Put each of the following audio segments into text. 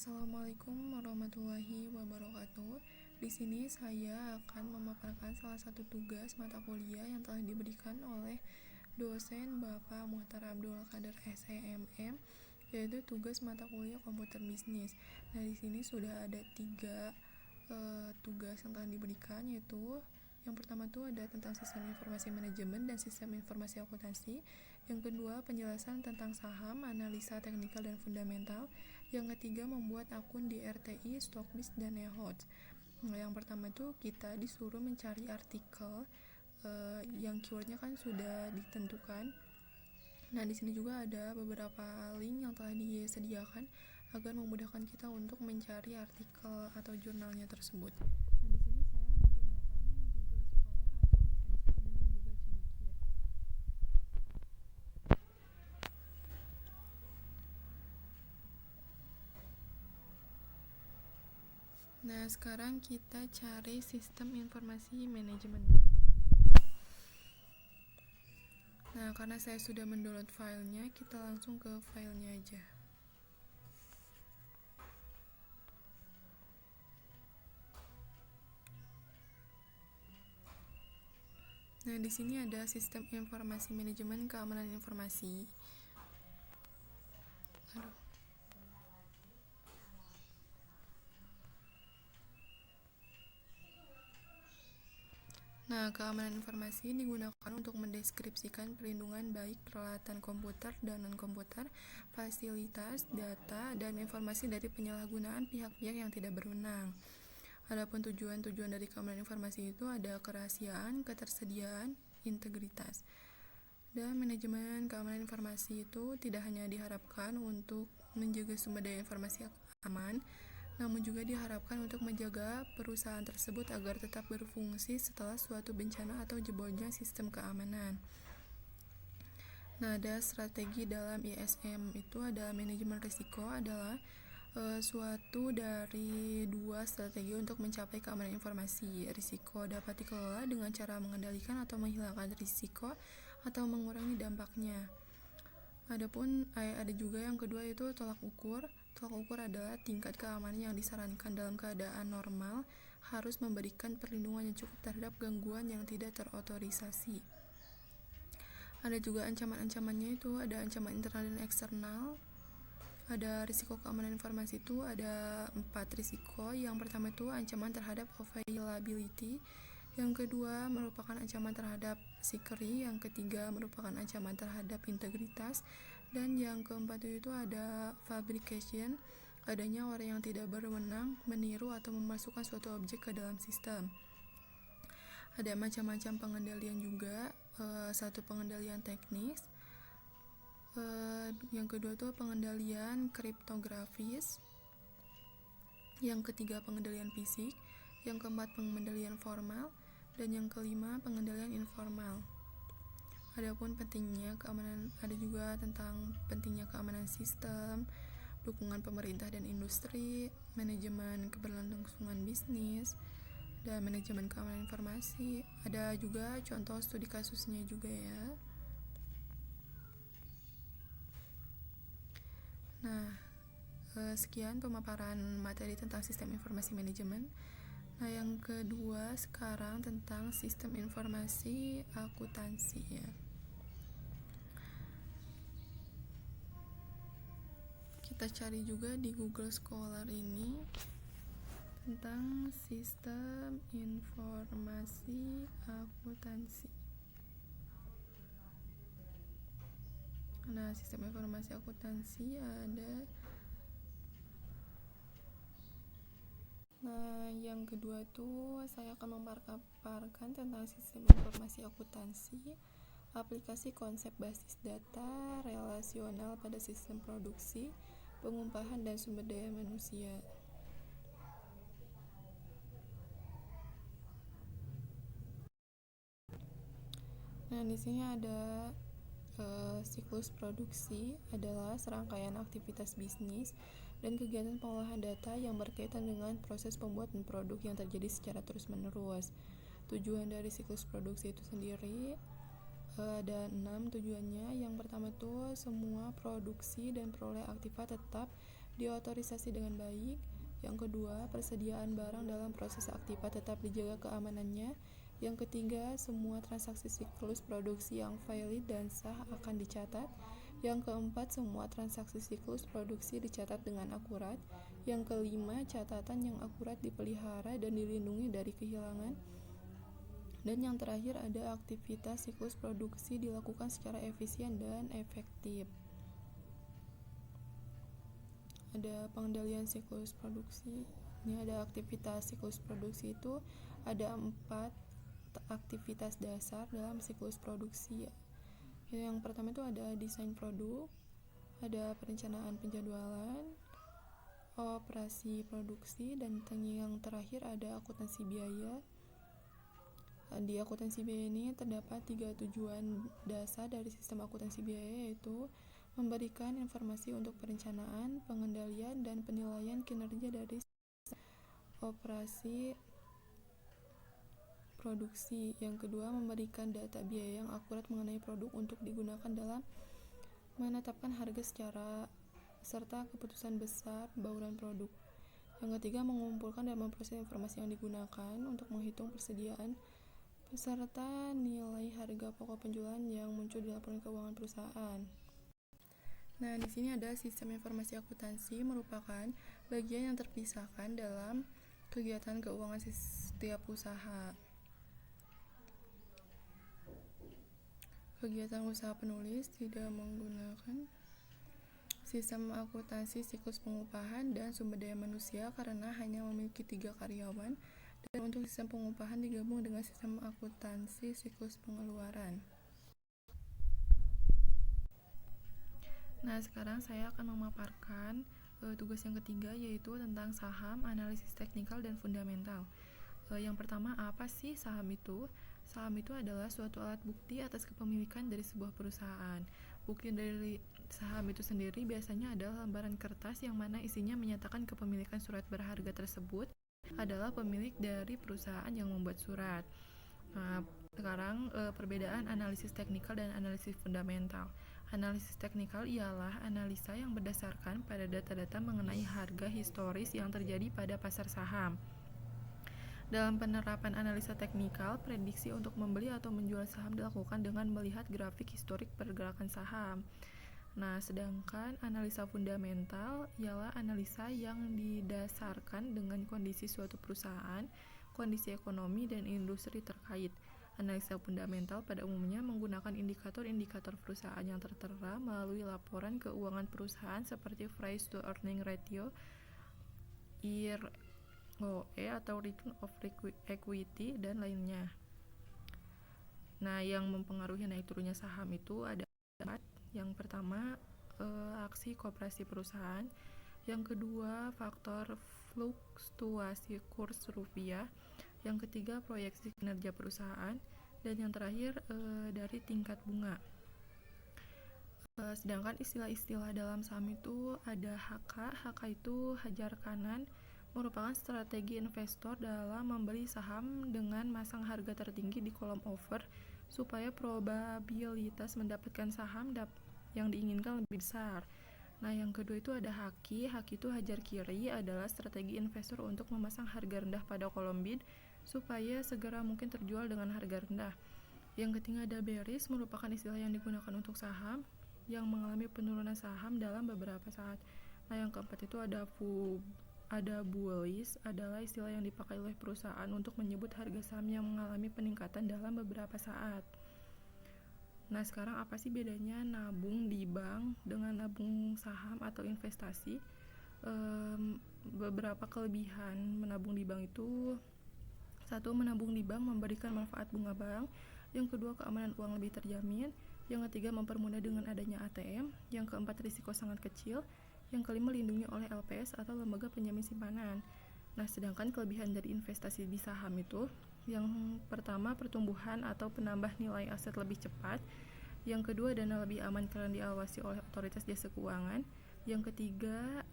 Assalamualaikum warahmatullahi wabarakatuh. Di sini saya akan memaparkan salah satu tugas mata kuliah yang telah diberikan oleh dosen Bapak Muhtar Abdul Qadir SEMM, yaitu tugas mata kuliah komputer bisnis. Nah, di sini sudah ada tiga tugas yang telah diberikan, yaitu yang pertama itu ada tentang sistem informasi manajemen dan sistem informasi akuntansi. Yang kedua, penjelasan tentang saham, analisa teknikal dan fundamental. Yang ketiga, membuat akun di RTI, Stockbis, dan Nehots. Nah, yang pertama itu kita disuruh mencari artikel yang keywordnya kan sudah ditentukan. Nah, di sini juga ada beberapa link yang telah disediakan agar memudahkan kita untuk mencari artikel atau jurnalnya tersebut. Nah, di sini saya menggunakan Google Scholar atau bisa disebut dengan Google Cendekia. Nah, sekarang kita cari sistem informasi manajemen. Nah, karena saya sudah mendownload filenya, kita langsung ke filenya aja. Nah, di sini ada sistem informasi manajemen keamanan informasi. Nah, keamanan informasi digunakan untuk mendeskripsikan perlindungan baik peralatan komputer dan non-komputer, fasilitas, data, dan informasi dari penyalahgunaan pihak-pihak yang tidak berwenang. Adapun tujuan-tujuan dari keamanan informasi itu ada kerahasiaan, ketersediaan, integritas. Dan manajemen keamanan informasi itu tidak hanya diharapkan untuk menjaga sumber daya informasi aman, namun juga diharapkan untuk menjaga perusahaan tersebut agar tetap berfungsi setelah suatu bencana atau jebolnya sistem keamanan. Nah, ada strategi dalam ISM itu ada manajemen risiko adalah suatu dari dua strategi untuk mencapai keamanan informasi. Risiko dapat dikelola dengan cara mengendalikan atau menghilangkan risiko atau mengurangi dampaknya. Adapun ada juga yang kedua yaitu tolak ukur. Tolak ukur adalah tingkat keamanan yang disarankan dalam keadaan normal harus memberikan perlindungan yang cukup terhadap gangguan yang tidak terotorisasi. Ada juga ancaman-ancamannya itu ada ancaman internal dan eksternal. Ada risiko keamanan informasi itu ada 4 risiko. Yang pertama itu ancaman terhadap availability. Yang kedua merupakan ancaman terhadap security. Yang ketiga merupakan ancaman terhadap integritas. Dan yang keempat itu ada fabrication, adanya orang yang tidak berwenang meniru atau memasukkan suatu objek ke dalam sistem. Ada macam-macam pengendalian juga, satu pengendalian teknis, yang kedua itu pengendalian kriptografis, yang ketiga pengendalian fisik, yang keempat pengendalian formal, dan yang kelima pengendalian informal. Adapun pentingnya keamanan, ada juga tentang pentingnya keamanan sistem, dukungan pemerintah dan industri, manajemen keberlangsungan bisnis, dan manajemen keamanan informasi. Ada juga contoh studi kasusnya juga ya. Nah, sekian pemaparan materi tentang sistem informasi manajemen. Nah, yang kedua sekarang tentang sistem informasi akuntansi ya. Kita cari juga di Google Scholar ini tentang sistem informasi akuntansi. Nah, sistem informasi akuntansi ada. Nah, yang kedua tuh saya akan memaparkan tentang sistem informasi akuntansi, aplikasi konsep basis data relasional pada sistem produksi, pengupahan dan sumber daya manusia. Nah, di sini ada siklus produksi adalah serangkaian aktivitas bisnis dan kegiatan pengolahan data yang berkaitan dengan proses pembuatan produk yang terjadi secara terus-menerus. Tujuan dari siklus produksi itu sendiri ada 6 tujuannya. Yang pertama itu semua produksi dan peroleh aktiva tetap diotorisasi dengan baik. Yang kedua, persediaan barang dalam proses aktiva tetap dijaga keamanannya. Yang ketiga, semua transaksi siklus produksi yang valid dan sah akan dicatat. Yang keempat, semua transaksi siklus produksi dicatat dengan akurat. Yang kelima, catatan yang akurat dipelihara dan dilindungi dari kehilangan. Dan yang terakhir, ada aktivitas siklus produksi dilakukan secara efisien dan efektif. Ada pengendalian siklus produksi. Ini ada aktivitas siklus produksi itu ada 4 aktivitas dasar dalam siklus produksi. Yang pertama itu ada desain produk, ada perencanaan penjadwalan, operasi produksi, dan yang terakhir ada akuntansi biaya. Di akuntansi biaya ini terdapat 3 tujuan dasar dari sistem akuntansi biaya, yaitu memberikan informasi untuk perencanaan, pengendalian, dan penilaian kinerja dari operasi produksi. Yang kedua, memberikan data biaya yang akurat mengenai produk untuk digunakan dalam menetapkan harga serta keputusan besar bauran produk. Yang ketiga, mengumpulkan dan memproses informasi yang digunakan untuk menghitung persediaan beserta nilai harga pokok penjualan yang muncul di laporan keuangan perusahaan. Nah, di sini ada sistem informasi akuntansi merupakan bagian yang terpisahkan dalam kegiatan keuangan setiap usaha. Kegiatan usaha penulis tidak menggunakan sistem akuntansi siklus pengupahan dan sumber daya manusia karena hanya memiliki 3 karyawan. Dan untuk sistem pengupahan digabung dengan sistem akuntansi siklus pengeluaran. Nah, sekarang saya akan memaparkan tugas yang ketiga, yaitu tentang saham, analisis teknikal, dan fundamental. Yang pertama, apa sih saham itu? Saham itu adalah suatu alat bukti atas kepemilikan dari sebuah perusahaan. Bukti dari saham itu sendiri biasanya adalah lembaran kertas yang mana isinya menyatakan kepemilikan surat berharga tersebut adalah pemilik dari perusahaan yang membuat surat. Nah, sekarang perbedaan analisis teknikal dan analisis fundamental. Analisis teknikal ialah analisa yang berdasarkan pada data-data mengenai harga historis yang terjadi pada pasar saham. Dalam penerapan analisa teknikal, prediksi untuk membeli atau menjual saham dilakukan dengan melihat grafik historik pergerakan saham. Nah, sedangkan analisa fundamental ialah analisa yang didasarkan dengan kondisi suatu perusahaan, kondisi ekonomi, dan industri terkait. Analisa fundamental pada umumnya menggunakan indikator-indikator perusahaan yang tertera melalui laporan keuangan perusahaan seperti price to earning ratio, ROE atau return of equity, dan lainnya. Nah, yang mempengaruhi naik turunnya saham itu ada 4. Yang pertama, aksi koperasi perusahaan. Yang kedua, faktor fluktuasi kurs rupiah. Yang ketiga, proyeksi kinerja perusahaan. Dan yang terakhir, dari tingkat bunga. Sedangkan istilah-istilah dalam saham itu ada HK. HK itu hajar kanan, merupakan strategi investor dalam membeli saham dengan masang harga tertinggi di kolom over supaya probabilitas mendapatkan saham yang diinginkan lebih besar. Nah, yang kedua itu ada haki. Haki itu hajar kiri, adalah strategi investor untuk memasang harga rendah pada kolom bid supaya segera mungkin terjual dengan harga rendah. Yang ketiga ada bearish, merupakan istilah yang digunakan untuk saham yang mengalami penurunan saham dalam beberapa saat. Nah, yang keempat itu ada bullish, adalah istilah yang dipakai oleh perusahaan untuk menyebut harga saham yang mengalami peningkatan dalam beberapa saat. Nah, sekarang apa sih bedanya nabung di bank dengan nabung saham atau investasi? Beberapa kelebihan menabung di bank itu: 1. Menabung di bank memberikan manfaat bunga bank. Yang kedua, keamanan uang lebih terjamin. Yang ketiga, mempermudah dengan adanya ATM. Yang keempat, risiko sangat kecil. Yang kelima, dilindungi oleh LPS atau lembaga penjamin simpanan. Nah, sedangkan kelebihan dari investasi di saham itu, yang pertama, pertumbuhan atau penambah nilai aset lebih cepat. Yang kedua, dana lebih aman karena diawasi oleh otoritas jasa keuangan. Yang ketiga,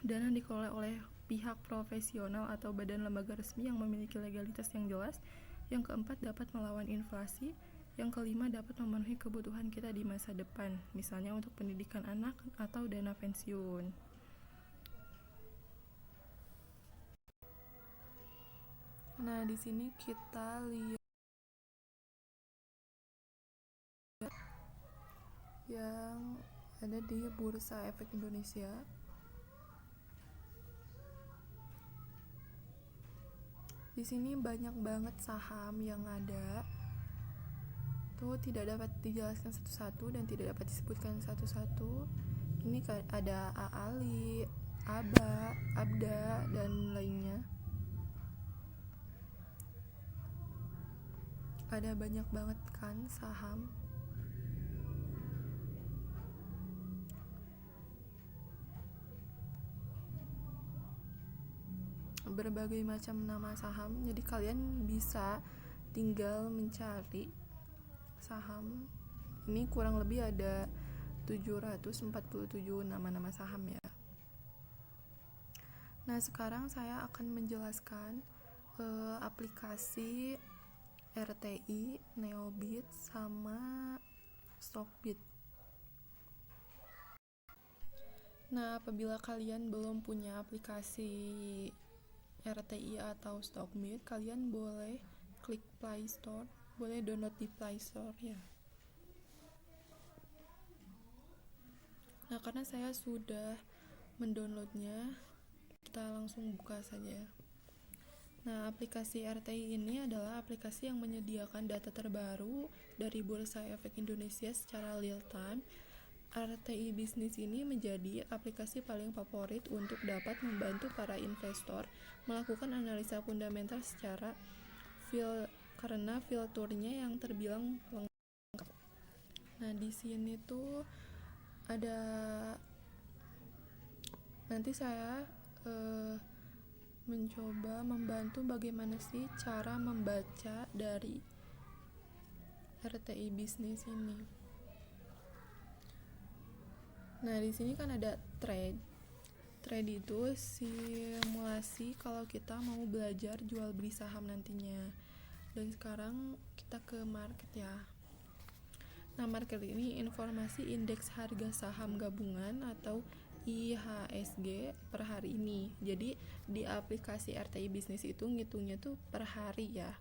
dana dikelola oleh pihak profesional atau badan lembaga resmi yang memiliki legalitas yang jelas. Yang keempat, dapat melawan inflasi. Yang kelima, dapat memenuhi kebutuhan kita di masa depan, misalnya untuk pendidikan anak atau dana pensiun. Nah, di sini kita lihat yang ada di Bursa Efek Indonesia. Di sini banyak banget saham yang ada. Tuh tidak dapat dijelaskan satu-satu dan tidak dapat disebutkan satu-satu. Ini ada AALI, ABA, ABDA, dan lainnya. Ada banyak banget kan saham. Berbagai macam nama saham. Jadi kalian bisa tinggal mencari saham. Ini kurang lebih ada 747 nama-nama saham ya. Nah, sekarang saya akan menjelaskan aplikasi RTI, Neobit, sama Stockbit. Nah, apabila kalian belum punya aplikasi RTI atau Stockbit, kalian boleh klik Play Store, boleh download di Play Store ya. Nah, karena saya sudah mendownloadnya, kita langsung buka saja. Nah, aplikasi RTI ini adalah aplikasi yang menyediakan data terbaru dari Bursa Efek Indonesia secara real time. RTI Bisnis ini menjadi aplikasi paling favorit untuk dapat membantu para investor melakukan analisa fundamental secara karena fiturnya yang terbilang lengkap. Nah, di sini tuh ada, nanti saya mencoba membantu bagaimana sih cara membaca dari RTI Bisnis ini. Nah, di sini kan ada trade. Trade itu simulasi kalau kita mau belajar jual beli saham nantinya. Dan sekarang kita ke market ya. Nah, market ini informasi indeks harga saham gabungan atau IHSG per hari ini. Jadi di aplikasi RTI Bisnis itu ngitungnya tuh per hari ya.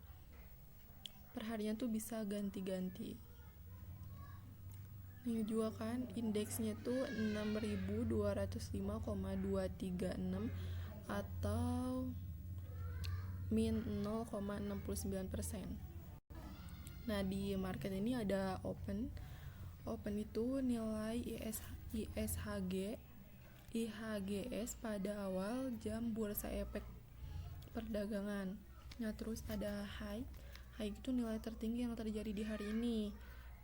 Per harinya tuh bisa ganti-ganti. Ini juga kan indeksnya tuh 6.205,236 atau min 0,69%. Nah, di market ini ada open itu nilai IHGS pada awal jam bursa efek perdagangan. Nah, terus ada high itu nilai tertinggi yang terjadi di hari ini.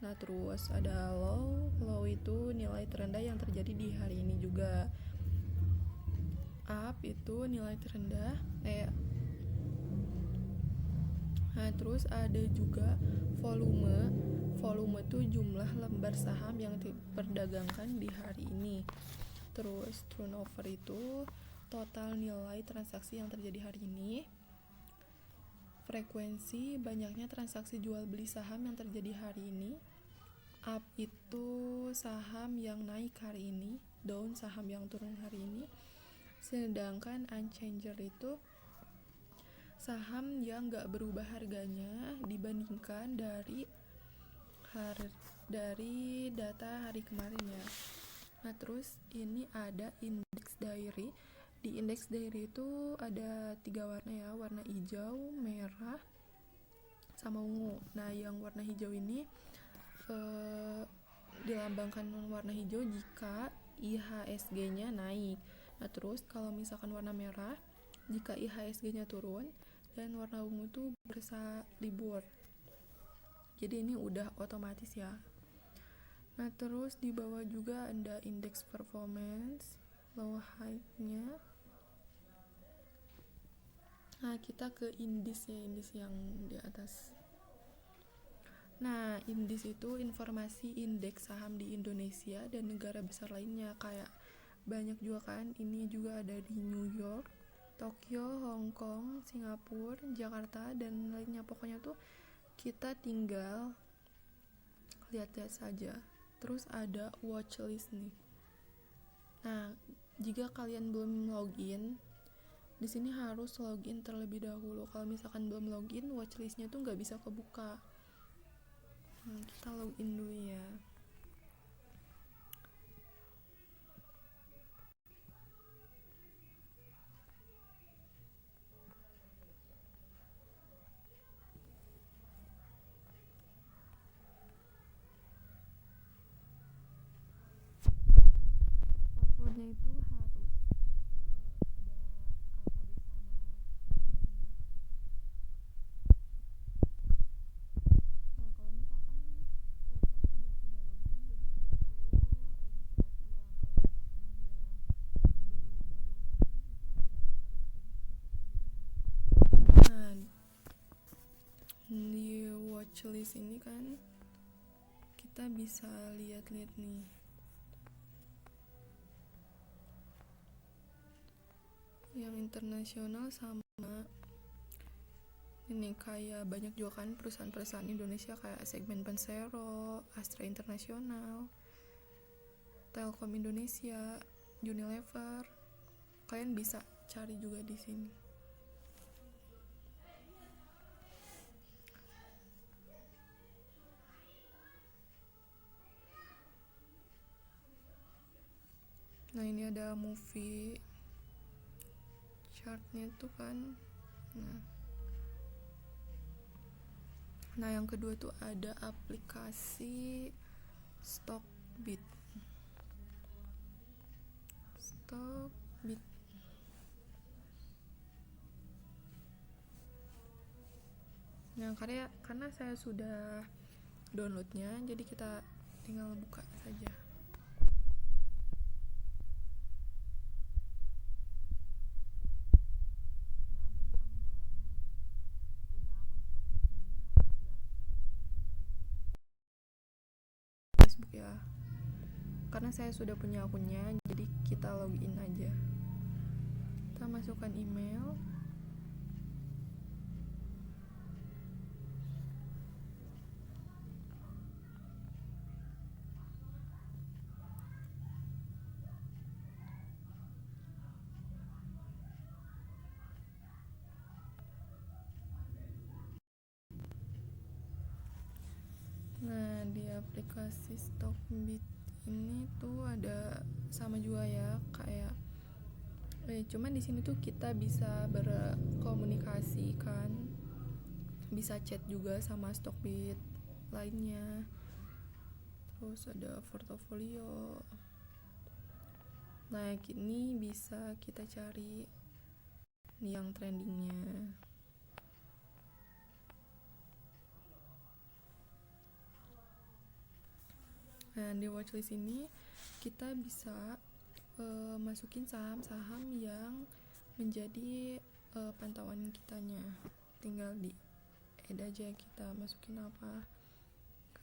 Nah, terus ada low itu nilai terendah yang terjadi di hari ini juga. Up itu nilai terendah. Nah, terus ada juga volume itu jumlah lembar saham yang diperdagangkan di hari ini. Terus turnover itu total nilai transaksi yang terjadi hari ini. Frekuensi banyaknya transaksi jual beli saham yang terjadi hari ini. Up itu saham yang naik hari ini, down saham yang turun hari ini. Sedangkan unchanged itu saham yang gak berubah harganya dibandingkan dari data hari kemarin ya. Nah, terus ini ada indeks diary. Di indeks diary itu ada 3 warna ya, warna hijau, merah, sama ungu. Nah, yang warna hijau ini dilambangkan warna hijau jika IHSG-nya naik. Nah, terus kalau misalkan warna merah jika IHSG-nya turun, dan warna ungu tuh libur. Jadi ini udah otomatis ya. Nah, terus di bawah juga ada indeks performance, low high-nya. Nah, kita ke indis yang di atas. Nah, indis itu informasi indeks saham di Indonesia dan negara besar lainnya, kayak banyak juga kan. Ini juga ada di New York, Tokyo, Hong Kong, Singapura, Jakarta, dan lainnya. Pokoknya tuh kita tinggal lihat-lihat saja. Terus ada watchlist nih. Nah, jika kalian belum login Di sini harus login terlebih dahulu. Kalau misalkan belum login, watchlistnya tuh nggak bisa kebuka. Kita login dulu ya. Passwordnya itu harus ada alfabet sama nomornya. Nah, kalau misalkan karena tadi aku udah login, jadi nggak perlu registrasi ulang. Kalau misalkan yang baru login itu ada harus registrasi terlebih dahulu. Nah, di watchlist ini kan kita bisa lihat-lihat nih. Yang internasional sama ini kayak banyak juga kan perusahaan-perusahaan Indonesia kayak Segmen Pensero, Astra Internasional, Telkom Indonesia, Unilever. Kalian bisa cari juga di sini. Nah, ini ada movie chartnya tuh kan. Nah, yang kedua tuh ada aplikasi Stockbit. Nah, karena saya sudah downloadnya, jadi kita tinggal buka saja. Facebook ya, karena saya sudah punya akunnya, jadi kita login aja. Kita masukkan email. Nah, di aplikasi Stockbit ini tuh ada sama juga ya, kayak cuman di sini tuh kita bisa berkomunikasi kan, bisa chat juga sama Stockbit lainnya. Terus ada portofolio. Nah, ini bisa kita cari yang trendingnya. Nah, di watchlist ini kita bisa masukin saham-saham yang menjadi pantauan kitanya. Tinggal di add aja kita masukin apa.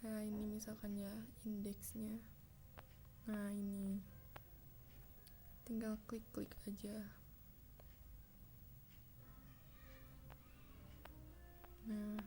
Kayak ini misalkan ya, indeksnya. Nah, ini tinggal klik-klik aja. Nah,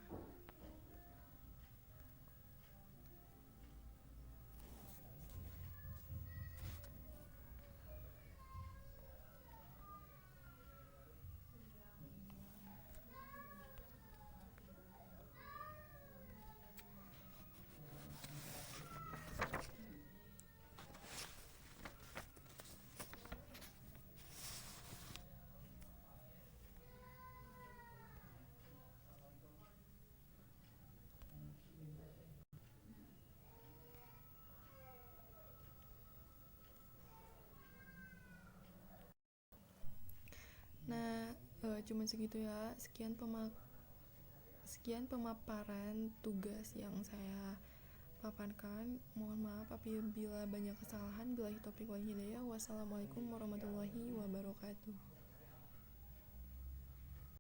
cuma segitu ya. Sekian pemaparan tugas yang saya paparkan. Mohon maaf apabila banyak kesalahan. Billahi taufiq wal hidayah. Wassalamualaikum warahmatullahi wabarakatuh.